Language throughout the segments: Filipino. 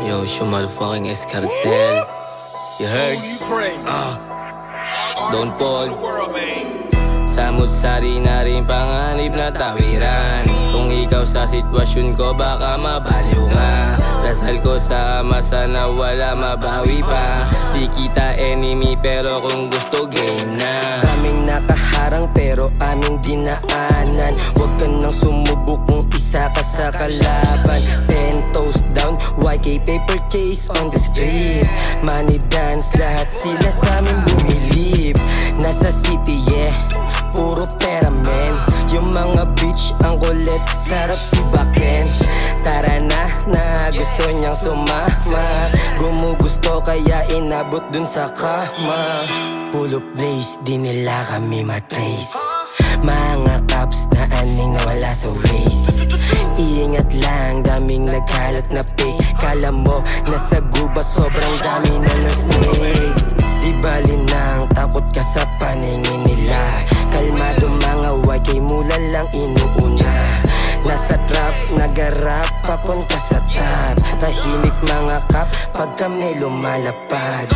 Yo, it's your motherfucking Escartel. You heard? Don't fall. Samut-sari na rin panganib na tawiran. Kung ikaw sa sitwasyon ko, baka mabaliw ka. Dasal ko sa ama, sana wala mabawi pa. Di kita enemy, pero kung gusto game na. Kaming nakaharang pero aming dinaanan. Huwag ka nang sumubok kung isa ka sa kalaban. 10 toes down, YK paper chase on the street. Money dance, lahat sila sa amin bumilib. Nasa city, yeah, puro pera men. Yung mga bitch ang kulit, sarap si Baken. Tara na gusto niyang sumama. Gumugusto kaya inabot dun sa kama. Pull up place, di nila kami matrace. Mga cops na aning nawala sa waist. Iingat lang, daming nagkalat na fake. Kala mo nasa gubat, sobrang dami na ng snake. Di bali nang takot ka sa paningin nila. Kalmado mga YK, mula lang inuuna. Nasa trap, nagarap, papunta sa top. Tahimik mga kap, pag kami lumalapad.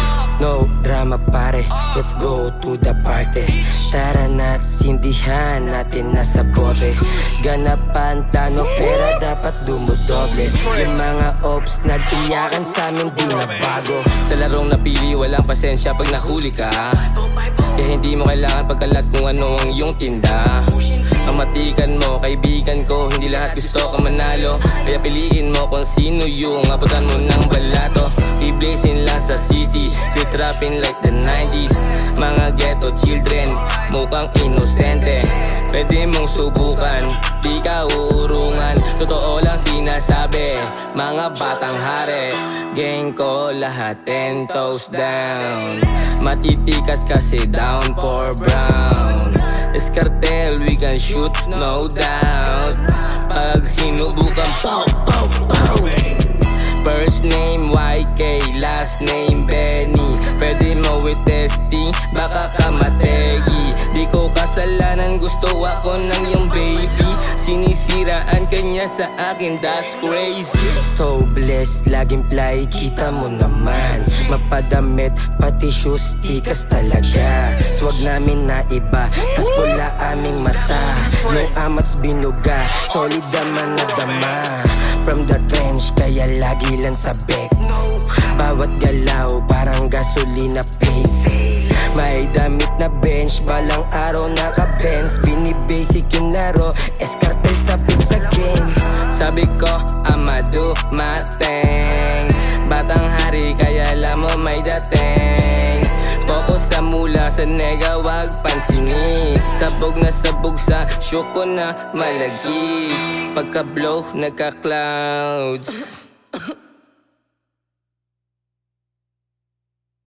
No drama pare, let's go to the party. Tara na't sindihan natin nasa bote. Ganapan plano, pera dapat dumudoble. Yung mga ops nag-iyakan sa amin di na bago. Sa larong napili, walang pasensya pag nahuli ka. Kaya hindi mo kailangan pagkalat kung ano ang iyong tinda. Ang matikan mo, kaibigan ko, hindi lahat gusto ka manalo. Kaya piliin mo kung sino yung abutan mo ng balato. I-blazing lang sa city, we trapping like the 90s. Mga ghetto children, mukhang inosente. Pwede mong subukan, di ka uurungan. Totoo lang sinasabi, mga batang hari. Gang ko lahat 10 toes down. Matitikas kasi down for brown. Escartel, we can shoot, no doubt. Pag sinubukan, pow, pow, pow. First name YK, last name Benny. Pwede mo with testing, baka ka mategi. Di ko kasalanan, gusto ako ng yung baby. Sinisiraan kanya sa akin, that's crazy. So blessed, laging fly, kita mo naman. Mapadamit, pati shoes, tikas talaga. Swag namin na iba, tas pula aming mata. Nung amats binuga, solid naman na dama. From the trench, kaya lagi lang sa back. Bawat galaw, parang gasolina pace. May damit na bench, balang araw naka-bench. Binibasic yung laro, Escartel sabik sa game. Sabi ko, I'ma do my thing. Batang hari, kaya alam mo may dating. Focus sa mula, sa nega wag pansinin. Sabog na sabog sa show ko na malagi. Pagka-blow, nagka-clouds.